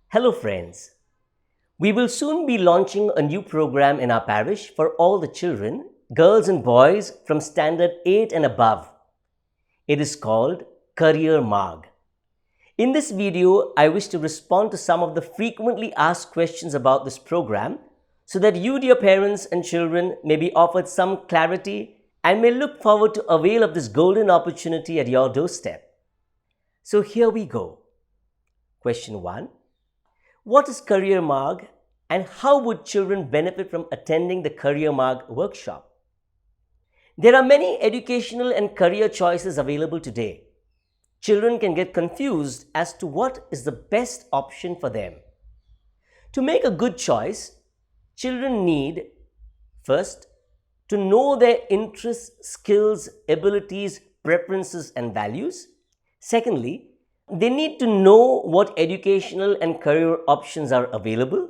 Hello, friends. We will soon be launching a new program in our parish for all the children, girls and boys from Standard 8 and above. It is called Career Marg. In this video, I wish to respond to some of the frequently asked questions about this program so that you, dear parents and children, may be offered some clarity and may look forward to avail of this golden opportunity at your doorstep. So here we go. Question 1. What is Career Marg and how would children benefit from attending the Career Marg workshop? There are many educational and career choices available today. Children can get confused as to what is the best option for them. To make a good choice, children need first to know their interests, skills, abilities, preferences, and values. Secondly, they need to know what educational and career options are available.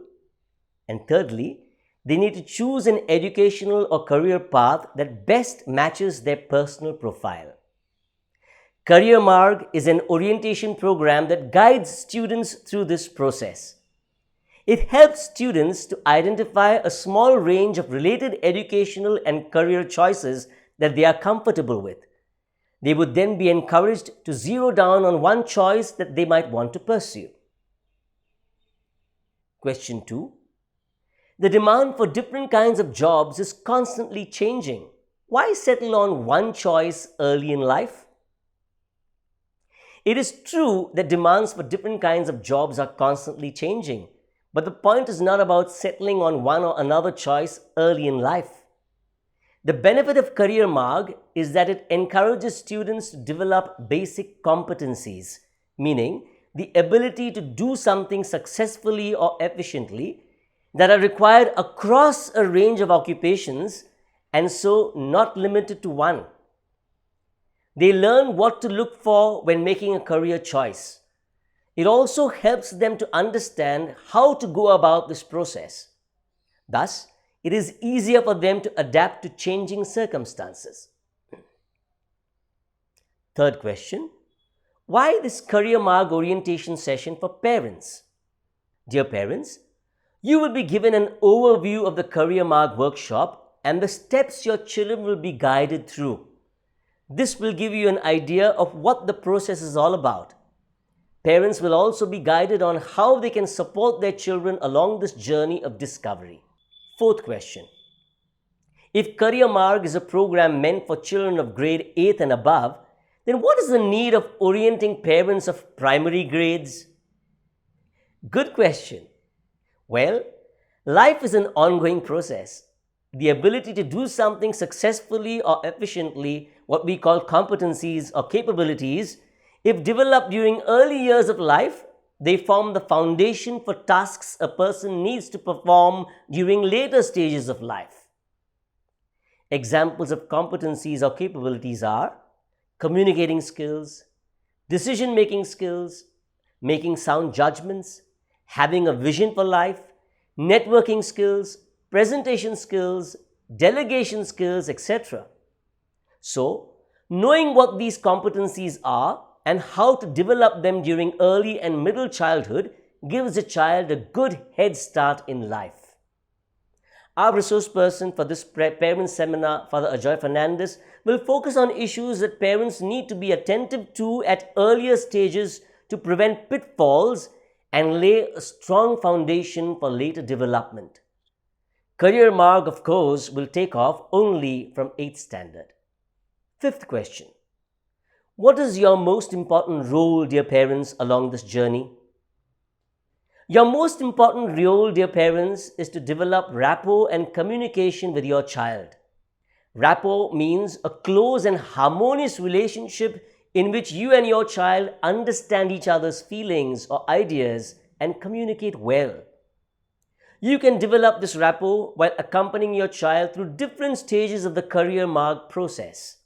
And thirdly, they need to choose an educational or career path that best matches their personal profile. Career Marg is an orientation program that guides students through this process. It helps students to identify a small range of related educational and career choices that they are comfortable with. They would then be encouraged to zero down on one choice that they might want to pursue. Question 2. The demand for different kinds of jobs is constantly changing. Why settle on one choice early in life? It is true that demands for different kinds of jobs are constantly changing, but the point is not about settling on one or another choice early in life. The benefit of Career Marg is that it encourages students to develop basic competencies, meaning the ability to do something successfully or efficiently that are required across a range of occupations and so not limited to one. They learn what to look for when making a career choice. It also helps them to understand how to go about this process. Thus, it is easier for them to adapt to changing circumstances. Third question. Why this Career Marg orientation session for parents? Dear parents, you will be given an overview of the Career Marg workshop and the steps your children will be guided through. This will give you an idea of what the process is all about. Parents will also be guided on how they can support their children along this journey of discovery. Fourth question. If Career Marg is a program meant for children of grade 8 and above, then what is the need of orienting parents of primary grades? Good question. Well, life is an ongoing process. The ability to do something successfully or efficiently, what we call competencies or capabilities, if developed during early years of life, they form the foundation for tasks a person needs to perform during later stages of life. Examples of competencies or capabilities are communicating skills, decision-making skills, making sound judgments, having a vision for life, networking skills, presentation skills, delegation skills, etc. So, knowing what these competencies are and how to develop them during early and middle childhood gives a child a good head start in life. Our resource person for this parent seminar, Father Ajoy Fernandez, will focus on issues that parents need to be attentive to at earlier stages to prevent pitfalls and lay a strong foundation for later development. Career Marg, of course, will take off only from 8th standard. Fifth question. What is your most important role, dear parents, along this journey? Your most important role, dear parents, is to develop rapport and communication with your child. Rapport means a close and harmonious relationship in which you and your child understand each other's feelings or ideas and communicate well. You can develop this rapport while accompanying your child through different stages of the Career Marg process.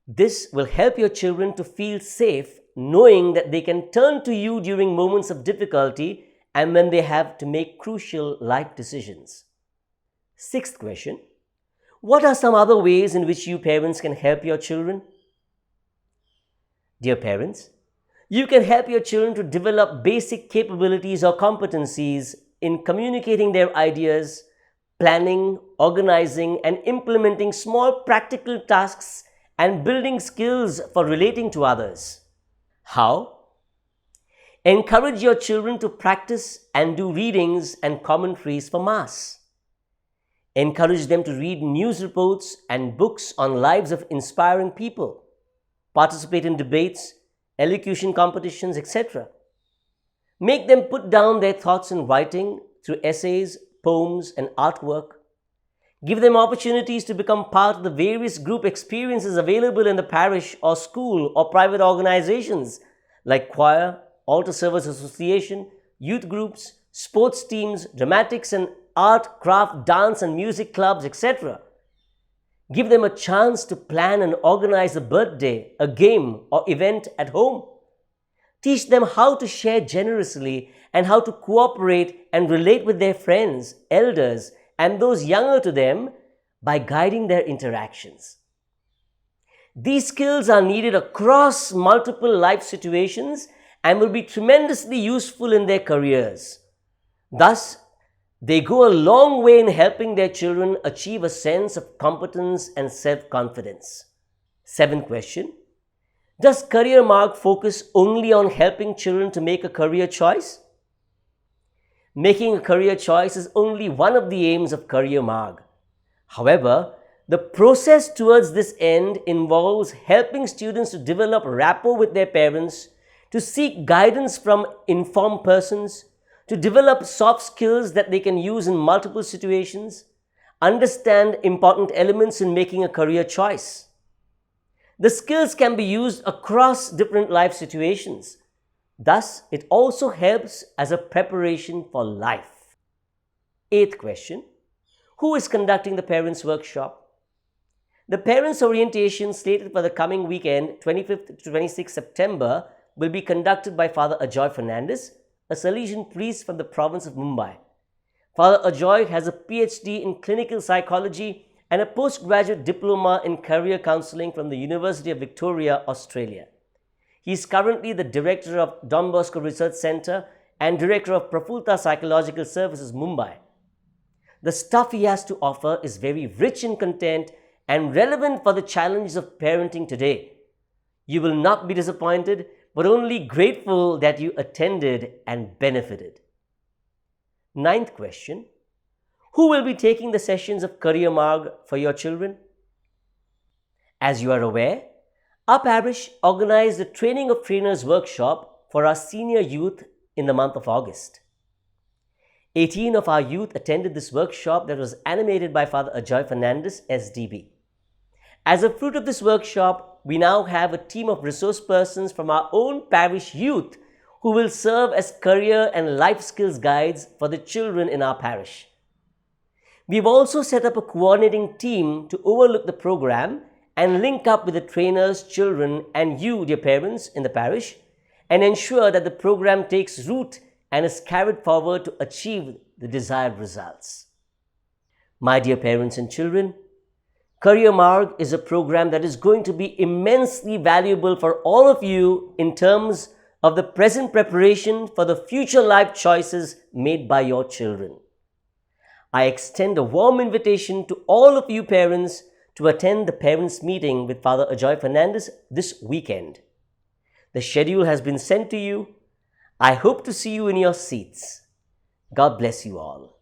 This will help your children to feel safe knowing that they can turn to you during moments of difficulty and when they have to make crucial life decisions. Sixth question. What are some other ways in which you parents can help your children? Dear parents, You can help your children to develop basic capabilities or competencies in communicating their ideas, planning, organizing, and implementing small practical tasks, and building skills for relating to others. How? Encourage your children to practice and do readings and commentaries for Mass. Encourage them to read news reports and books on lives of inspiring people, participate in debates, elocution competitions, etc. Make them put down their thoughts in writing through essays, poems, and artwork. Give them opportunities to become part of the various group experiences available in the parish or school or private organizations like choir, altar service association, youth groups, sports teams, dramatics and art, craft, dance and music clubs, etc. Give them a chance to plan and organize a birthday, a game, or event at home. Teach them how to share generously and how to cooperate and relate with their friends, elders, and those younger to them by guiding their interactions. These skills are needed across multiple life situations and will be tremendously useful in their careers. Thus, they go a long way in helping their children achieve a sense of competence and self-confidence. 7th question. Does Career Marg focus only on helping children to make a career choice? Making a career choice is only one of the aims of Career Marg. However, the process towards this end involves helping students to develop rapport with their parents, to seek guidance from informed persons, to develop soft skills that they can use in multiple situations, understand important elements in making a career choice. The skills can be used across different life situations. Thus, it also helps as a preparation for life. 8th question. Who is conducting the Parents' Workshop? The Parents' Orientation slated for the coming weekend, 25th to 26th September, will be conducted by Father Ajoy Fernandez, a Salesian priest from the province of Mumbai. Father Ajoy has a PhD in clinical psychology and a postgraduate diploma in career counseling from the University of Victoria, Australia. He is currently the director of Don Bosco Research Centre and director of Prafulta Psychological Services, Mumbai. The stuff he has to offer is very rich in content and relevant for the challenges of parenting today. You will not be disappointed, but only grateful that you attended and benefited. 9th question. Who will be taking the sessions of Career Marg for your children? As you are aware, our parish organized a Training of Trainers workshop for our senior youth in the month of August. 18 of our youth attended this workshop that was animated by Father Ajoy Fernandez, SDB. As a fruit of this workshop, we now have a team of resource persons from our own parish youth who will serve as career and life skills guides for the children in our parish. We've also set up a coordinating team to overlook the program and link up with the trainers, children, and you, dear parents, in the parish, and ensure that the program takes root and is carried forward to achieve the desired results. My dear parents and children, Career Marg is a program that is going to be immensely valuable for all of you in terms of the present preparation for the future life choices made by your children. I extend a warm invitation to all of you parents to attend the parents' meeting with Father Ajoy Fernandez this weekend. The schedule has been sent to you. I hope to see you in your seats. God bless you all.